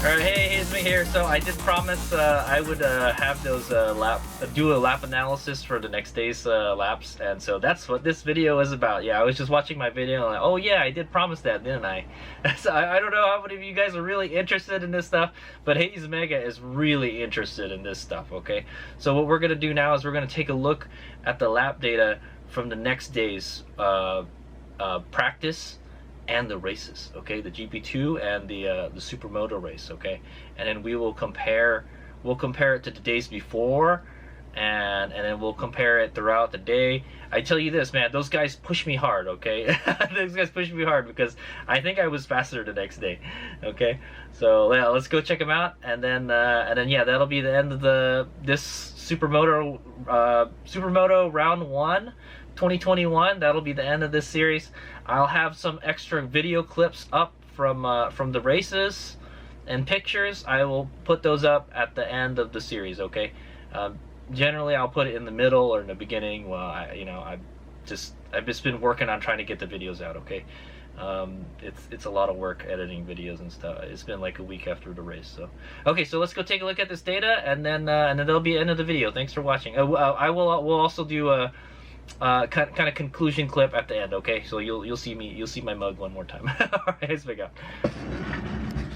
Alright, hey, it's me here. So I did promise I would have those do a lap analysis for the next day's laps, and so that's what this video is about. Yeah, I was just watching my video and like, oh yeah, I did promise that, didn't I? So I don't know how many of you guys are really interested in this stuff, but Hayes Mega is really interested in this stuff, okay? So what we're gonna do now is we're gonna take a look at the lap data from the next day's practice and the races, okay, the GP2 and the Supermoto race, okay, and then we will compare it to the days before, and then we'll compare it throughout the day. I tell you this, man, those guys push me hard, okay? Those guys push me hard because I think I was faster the next day, okay? So yeah, let's go check them out, and then yeah, that'll be the end of this Supermoto round 1 2021. That'll be the end of this series. I'll have some extra video clips up from the races and pictures. I will put those up at the end of the series, okay? Generally I'll put it in the middle or in the beginning. Well, I've just been working on trying to get the videos out, okay? It's a lot of work editing videos and stuff. It's been like a week after the race, so okay, so let's go take a look at this data, and then that'll be the end of the video. Thanks for watching. We'll also do a kind of conclusion clip at the end, okay? So you'll see my mug one more time. All right, let's pick up.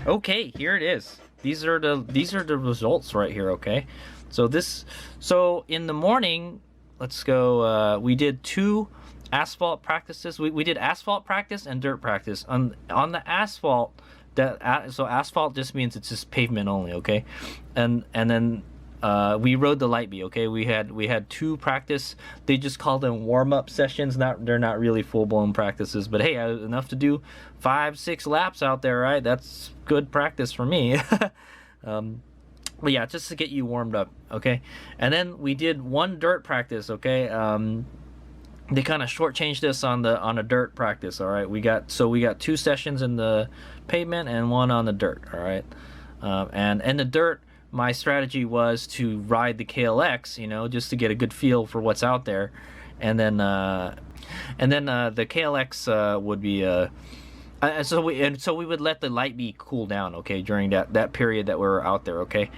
Okay, here it is. These are the results right here, okay? So in the morning, let's go. We did 2 asphalt practices. We did asphalt practice and dirt practice. On the asphalt, so asphalt just means it's just pavement only, okay? And then we rode the light B, okay? We had 2 practice. They just call them warm-up sessions. They're not really full-blown practices, but hey, enough to do 5-6 laps out there, right? That's good practice for me. But yeah, just to get you warmed up, okay? And then we did 1 dirt practice, okay? They kind of shortchanged this on a dirt practice, all right? We got 2 sessions in the pavement and 1 on the dirt, all right? And in the dirt, my strategy was to ride the KLX, just to get a good feel for what's out there, and then the KLX would be so we would let the light B cool down, okay, during that period that we were out there, okay,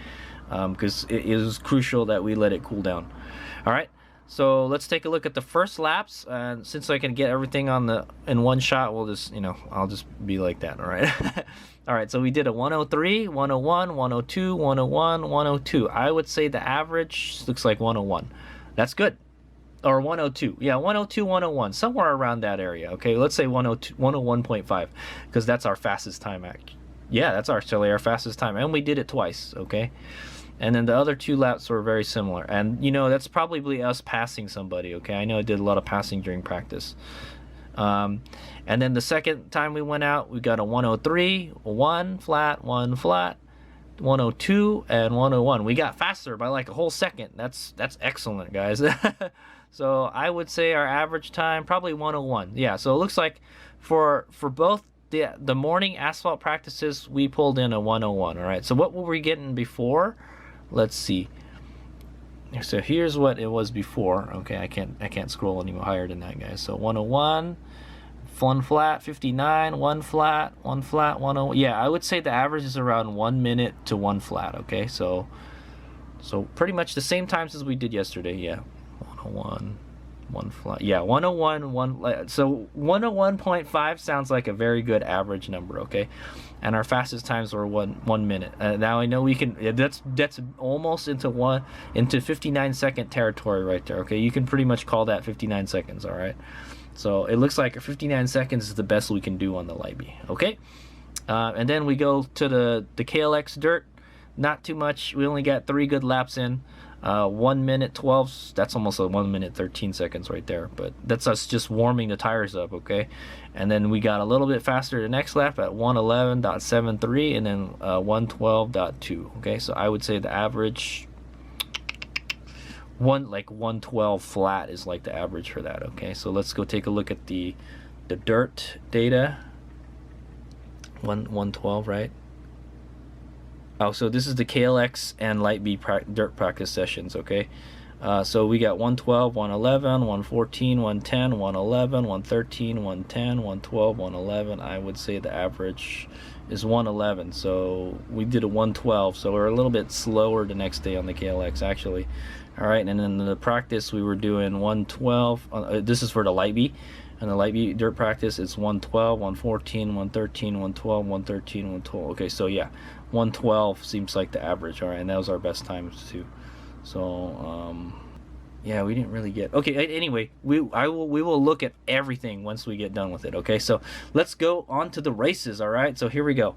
because it was crucial that we let it cool down. All right, so let's take a look at the first laps, and since I can get everything in one shot, we'll just I'll just be like that, all right. All right, so we did a 103, 101, 102, 101, 102. I would say the average looks like 101. That's good. Or 102. Yeah, 102, 101. Somewhere around that area. Okay, let's say 102, 101.5, because that's our fastest time. Yeah, that's actually our fastest time. And we did it twice, okay? And then the other 2 laps were very similar. And, that's probably us passing somebody, okay? I know I did a lot of passing during practice. And then the second time we went out, we got a 103, 1 flat, 1 flat, 102, and 101. We got faster by like a whole second. That's excellent, guys. So I would say our average time probably 101. Yeah, so it looks like for both the morning asphalt practices, we pulled in a 101. All right, so what were we getting before? Let's see. So here's what it was before. Okay, I can't scroll any higher than that, guys. So 101, 1 flat, 59, 1 flat, 1 flat, 101. Yeah, I would say the average is around 1 minute to 1 flat. Okay, so pretty much the same times as we did yesterday. Yeah, 101, 1 flat. Yeah, 101, 1. So 101.5 sounds like a very good average number. Okay. And our fastest times were 1 minute. Now I know we can. That's almost into 59-second territory right there. Okay, you can pretty much call that 59 seconds. All right. So it looks like 59 seconds is the best we can do on the light B. Okay. And then we go to the KLX Dirt. Not too much. We only got 3 good laps in. 1 minute 12. That's almost a 1 minute 13 seconds right there. But that's us just warming the tires up, okay? And then we got a little bit faster the next lap at 111.73 and then 112.2. Okay, so I would say the average 112 flat is like the average for that. Okay, so let's go take a look at the dirt data. 112, right? Oh, so this is the KLX and light B dirt practice sessions, okay? So we got 112, 111, 114, 110, 111, 113, 110, 112, 111. I would say the average is 111. So we did a 112. So we're a little bit slower the next day on the KLX actually. All right, and then the practice we were doing 112. This is for the light B. And the light B dirt practice, it's 112, 114, 113, 112, 113, 112. Okay, so yeah, 112 seems like the average. All right, and that was our best times too. So yeah, we didn't really get. Okay, anyway, we will look at everything once we get done with it. Okay, so let's go on to the races. All right, so here we go.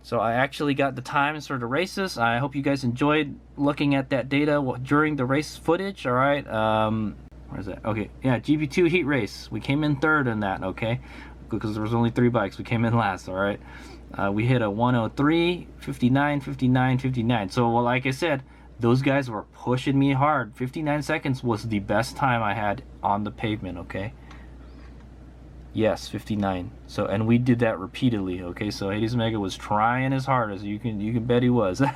So I actually got the times for the races. I hope you guys enjoyed looking at that data during the race footage. All right. Where's that? Okay, yeah, GP2 Heat Race. We came in third in that, okay? Because there was only 3 bikes. We came in last, all right? We hit a 103, 59, 59, 59. So, well, like I said, those guys were pushing me hard. 59 seconds was the best time I had on the pavement, okay? Yes, 59. So, and we did that repeatedly, okay? So Hades Mega was trying as hard as you can bet he was. All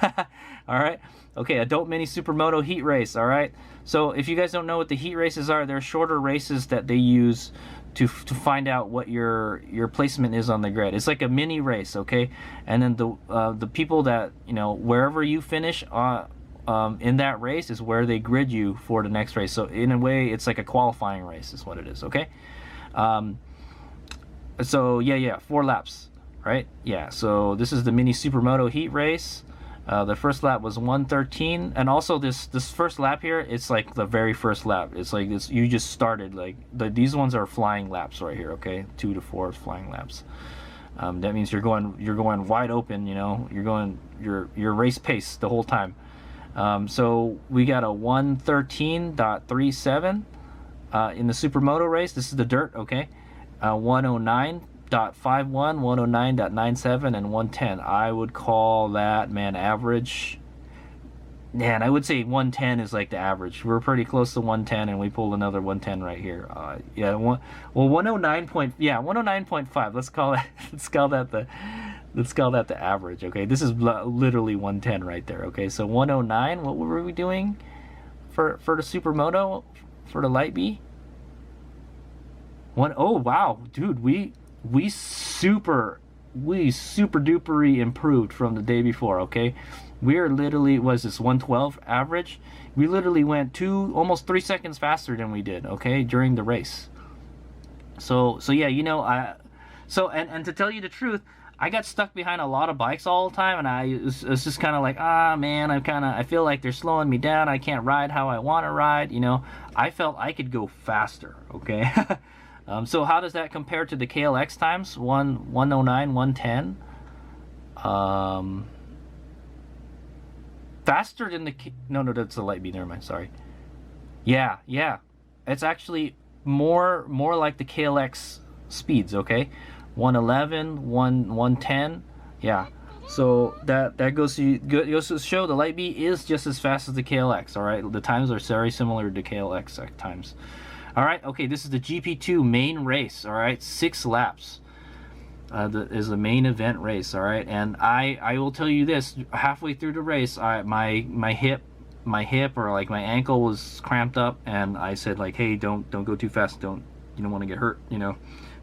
right. Okay, Adult Mini Supermoto Heat Race, all right? So if you guys don't know what the heat races are, they're shorter races that they use to find out what your placement is on the grid. It's like a mini race, okay? And then the people that, you know, wherever you finish in that race is where they grid you for the next race. So in a way, it's like a qualifying race is what it is, okay? So yeah, 4 laps, right? Yeah, so this is the Mini Supermoto Heat Race. The first lap was 113, and also this first lap here, it's like the very first lap. It's like this, you just started, like these ones are flying laps right here, okay? 2 to 4 flying laps. That means you're going wide open, you know. You're going your race pace the whole time. So we got a 113.37 in the Supermoto race. This is the dirt, okay? 109.51, 109.97, and 110. I would call that, man, average. Man, I would say 110 is like the average. We're pretty close to 110, and we pulled another 110 right here. Yeah, 109.5. Let's call that the average. Okay, this is literally 110 right there. Okay, so 109. What were we doing for the Supermoto for the light B? Oh wow, dude, we super duper improved from the day before. Okay, we are literally, was this 112 average? We literally went almost 3 seconds faster than we did, okay, during the race. So yeah, you know, and to tell you the truth, I got stuck behind a lot of bikes all the time, and I was just kind of like, man, I feel like they're slowing me down. I can't ride how I want to ride, you know. I felt I could go faster, okay. So how does that compare to the KLX times? 109, 110. Faster than the no, that's the light B. Never mind. Sorry. Yeah. It's actually more like the KLX speeds. Okay, 111, 110. Yeah. So that goes to show the light B is just as fast as the KLX. All right. The times are very similar to KLX times. All right, okay, this is the GP2 Main Race, all right, 6 laps is the main event race, all right, and I will tell you this, halfway through the race, my hip or like my ankle was cramped up, and I said like, hey, don't go too fast, you don't want to get hurt, you know,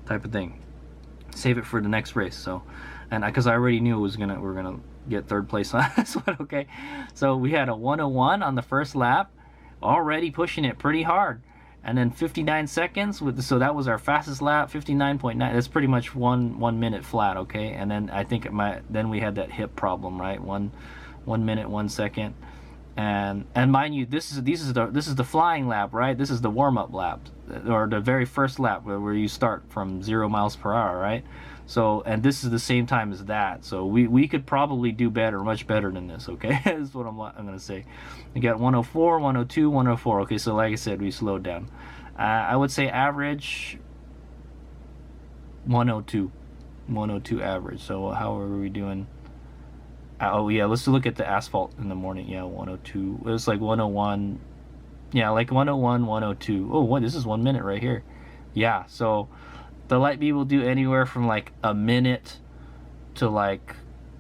type of thing. Save it for the next race. So, and because I already knew we're gonna get 3rd place on this one, okay, so we had a 101 on the first lap, already pushing it pretty hard. And then 59 seconds so that was our fastest lap. 59.9. That's pretty much one minute flat, okay. And then I think then we had that hip problem, right? 1 minute 1 second, and mind you, this is the flying lap, right? This is the warm-up lap, or the very first lap where you start from 0 miles per hour, right? So, and this is the same time as that. So we could probably do better, much better than this, okay? That's what I'm gonna say. We got 104, 102, 104. Okay, so like I said, we slowed down. I would say average 102 average. So how are we doing? Oh yeah, let's look at the asphalt in the morning. Yeah, 102. It was like 101. Yeah, like 101, 102. Oh, what? This is 1 minute right here. Yeah, so the light B will do anywhere from like a minute to like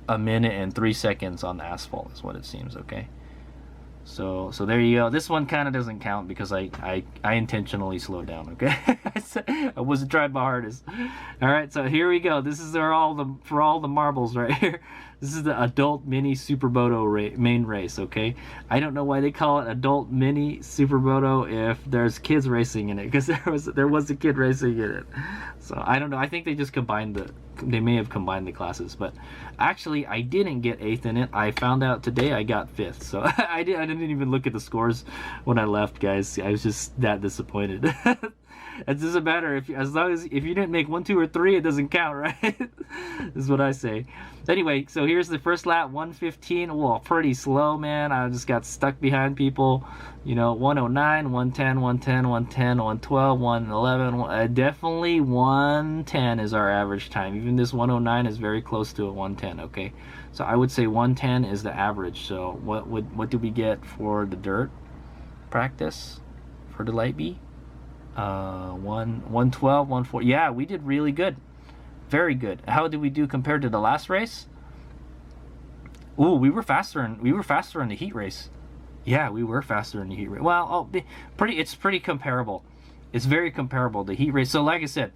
a minute and 3 seconds on the asphalt is what it seems, okay? So there you go. This one kind of doesn't count because I intentionally slowed down, okay? I wasn't trying my hardest. All right, so here we go. This is for all the marbles right here. This is the adult mini Supermoto main race, okay? I don't know why they call it adult mini Supermoto if there's kids racing in it, because there was a kid racing in it. So I don't know. I think they just they may have combined the classes, but actually I didn't get 8th in it. I found out today I got 5th. So I didn't even look at the scores when I left, guys. I was just that disappointed. It doesn't matter if you didn't make 1, 2, or 3, it doesn't count, right? This is what I say. Anyway, so here's the first lap, 1:15. Well, pretty slow, man. I just got stuck behind people. You know, 1:09, 1:10, 1:10, 1:10, 1:12, 1:11. Definitely 1:10 is our average time. Even this 1:09 is very close to a 1:10. Okay, so I would say 1:10 is the average. So what do we get for the dirt practice for the light B? 1:12, 1:4. Yeah, we did really good, very good. How did we do compared to the last race? Ooh, we were faster in the heat race. Yeah, we were faster in the heat race. Well, it's pretty comparable. It's very comparable, the heat race. So like I said,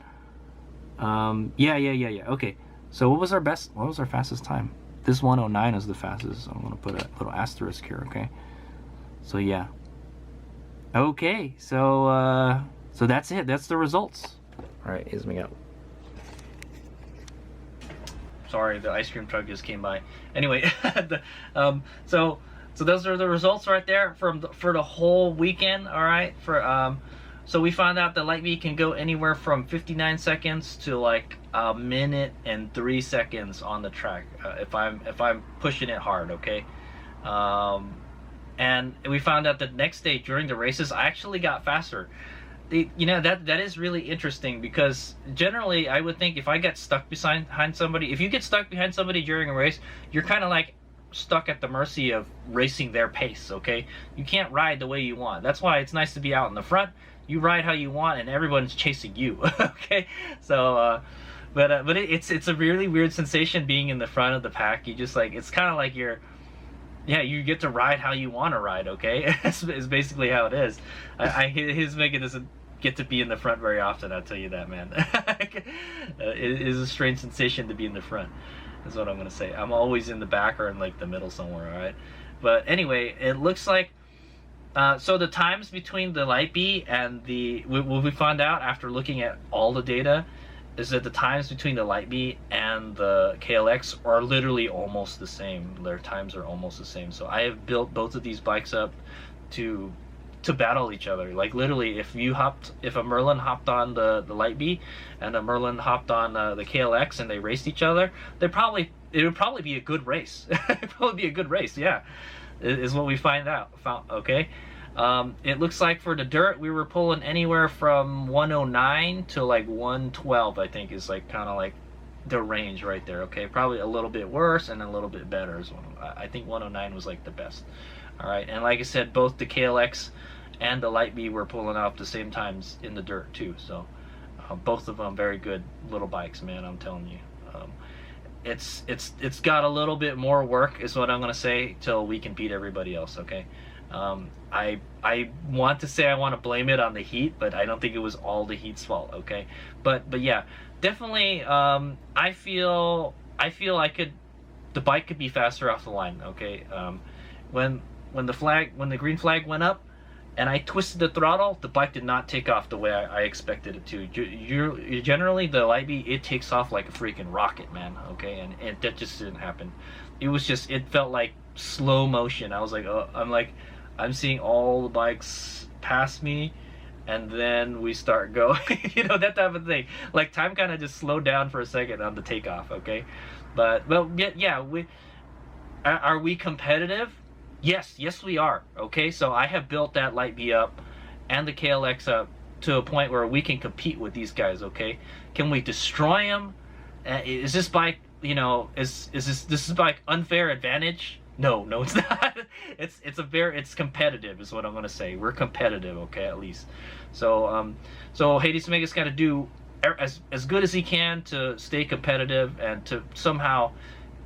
yeah. Okay, so what was our fastest time? This 1:09 is the fastest. So I'm gonna put a little asterisk here. Okay, so yeah. Okay, so that's it. That's the results. All right, here's me out. Sorry, the ice cream truck just came by. Anyway, so those are the results right there for the whole weekend. All right, so we found out the light B can go anywhere from 59 seconds to like a minute and 3 seconds on the track if I'm pushing it hard. Okay. And we found out that next day during the races, I actually got faster. You know, that is really interesting, because generally I would think if I get stuck behind somebody, if you get stuck behind somebody during a race, you're kind of like stuck at the mercy of racing their pace, okay? You can't ride the way you want. That's why it's nice to be out in the front. You ride how you want and everyone's chasing you, okay? So, but it's a really weird sensation being in the front of the pack. You just like, it's kind of like you get to ride how you want to ride, okay? It's basically how it is. His Mega doesn't get to be in the front very often, I'll tell you that, man. It is a strange sensation to be in the front, is what I'm going to say. I'm always in the back or in like the middle somewhere, all right? But anyway, it looks like, so the times between the light B and what we found out after looking at all the data is that the times between the light B and the KLX are literally almost the same. Their times are almost the same. So I have built both of these bikes up to battle each other. Like literally, if a Merlin hopped on the light B and a Merlin hopped on the KLX and they raced each other, it would probably be a good race. It'd probably be a good race, yeah, is what we found, okay? It looks like for the dirt, we were pulling anywhere from 1:09 to like 1:12, I think is like kind of like the range right there, okay? Probably a little bit worse and a little bit better as well. I think 1:09 was like the best. All right, and like I said, both the KLX and the light B were pulling off the same times in the dirt too. So both of them very good little bikes, man, I'm telling you. It's got a little bit more work is what I'm gonna say till we can beat everybody else, okay? I want to say I want to blame it on the heat, but I don't think it was all the heat's fault, okay? But yeah, definitely I feel the bike could be faster off the line, okay? When the green flag went up and I twisted the throttle, the bike did not take off the way I expected it to. Generally, the light B, it takes off like a freaking rocket, man, okay? And that just didn't happen. It felt like slow motion. I was like, I'm seeing all the bikes pass me, and then we start going, you know, that type of thing. Like time kind of just slowed down for a second on the takeoff, okay? But yeah, are we competitive? Yes, we are, okay? So I have built that light B up and the KLX up to a point where we can compete with these guys, okay? Can we destroy them? Is this bike, you know, is this bike unfair advantage? No, it's not. It's competitive is what I'm gonna say. We're competitive, okay, at least. So Hades Mega's got to do as good as he can to stay competitive and to somehow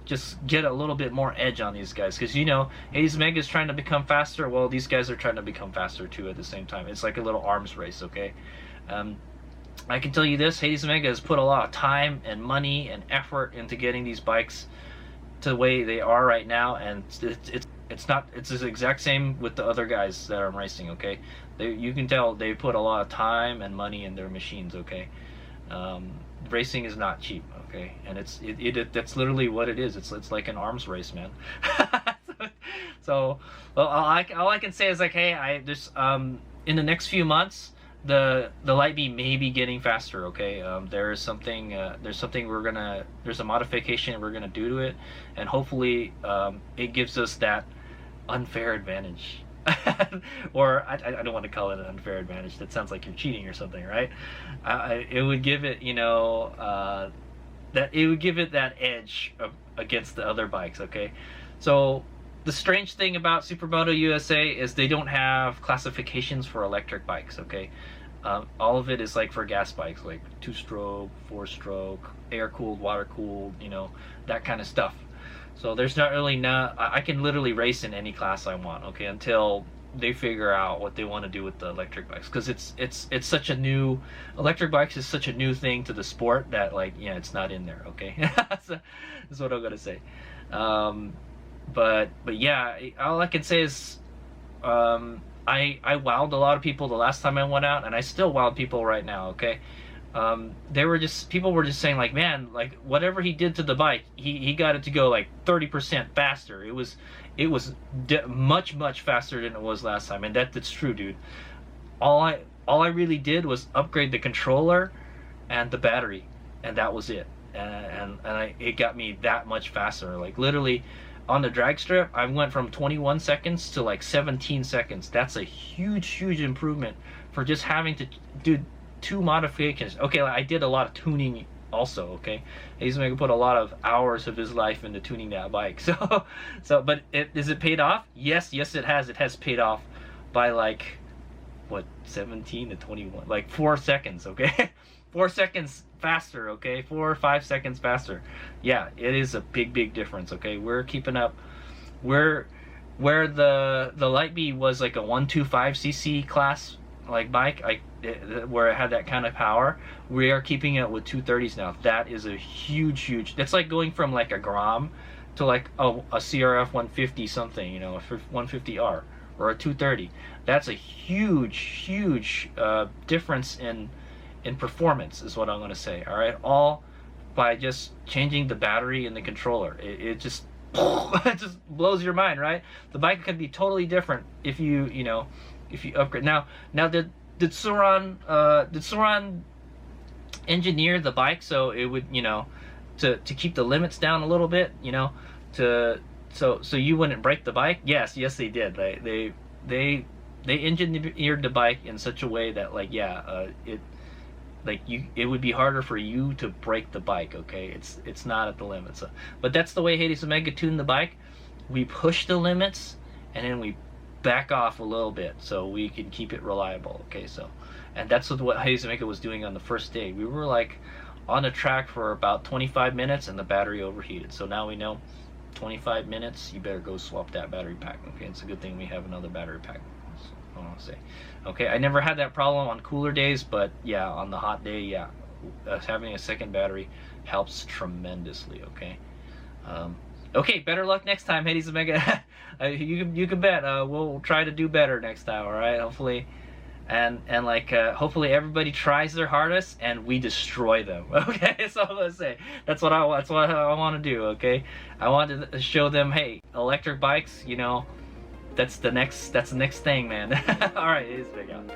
just get a little bit more edge on these guys, because you know Hades Omega is trying to become faster. Well, these guys are trying to become faster too at the same time. It's like a little arms race, okay? I can tell you this: Hades Omega has put a lot of time and money and effort into getting these bikes to the way they are right now, and it's the exact same with the other guys that I'm racing, okay? You can tell they put a lot of time and money in their machines, okay? Racing is not cheap, okay? And that's literally what it is. It's like an arms race, man. So well, all I can say is like, hey, in the next few months, the Lightbee may be getting faster, okay? There's a modification we're gonna do to it, and hopefully it gives us that unfair advantage. Or I don't want to call it an unfair advantage. That sounds like you're cheating or something, right? It would give it, you know, that edge against the other bikes, okay? So the strange thing about Supermoto USA is they don't have classifications for electric bikes, okay? All of it is like for gas bikes, like 2-stroke, 4-stroke, air-cooled, water-cooled, you know, that kind of stuff. So there's not really I can literally race in any class I want, okay, until they figure out what they want to do with the electric bikes, because it's such a new, electric bikes is such a new thing to the sport that, like, yeah, it's not in there, okay? So that's what I'm gonna say. But yeah, all I can say is I wowed a lot of people the last time I went out, and I still wowed people right now, okay? People were just saying like, man, like whatever he did to the bike, he got it to go like 30% faster. It was much faster than it was last time, and that's true, dude. All I really did was upgrade the controller and the battery, and that was it. And it got me that much faster. Like literally, on the drag strip, I went from 21 seconds to like 17 seconds. That's a huge improvement for just having to do 2 modifications. Okay, I did a lot of tuning also, okay? He's going to put a lot of hours of his life into tuning that bike. But is it paid off? Yes, it has. It has paid off by like, what, 17 to 21? Like 4 seconds, okay? 4 seconds faster, okay? 4 or 5 seconds faster. Yeah, it is a big difference, okay? We're keeping up. Where the Lightbee was like a 125cc class like bike, where it had that kind of power, we are keeping it with 230s now. That is a huge. That's like going from like a Grom to like a CRF 150 something, you know, a 150R or a 230. That's a huge difference in performance, is what I'm going to say. All right, all by just changing the battery and the controller. It just it just blows your mind, right? The bike can be totally different if you upgrade. Now did Suran engineer the bike so it would, you know, to keep the limits down a little bit, you know, so you wouldn't break the bike? Yes, they did. They engineered the bike in such a way that, like, yeah, it would be harder for you to break the bike, okay? It's not at the limits. But that's the way Hades Omega tuned the bike. We push the limits and then we back off a little bit so we can keep it reliable, okay? So, and that's what Hades Omega was doing on the first day. We were like on the track for about 25 minutes and the battery overheated. So now we know 25 minutes, you better go swap that battery pack, okay? It's a good thing we have another battery pack. I want to say, okay, I never had that problem on cooler days, but yeah, on the hot day, yeah, having a second battery helps tremendously, okay? Okay, better luck next time, Hades Omega. You can bet we'll try to do better next time, all right? Hopefully, and like hopefully everybody tries their hardest and we destroy them. Okay, that's all I'm gonna say. That's what I want to do. Okay, I want to show them, hey, electric bikes, you know, that's the next thing, man. All right, it is big out.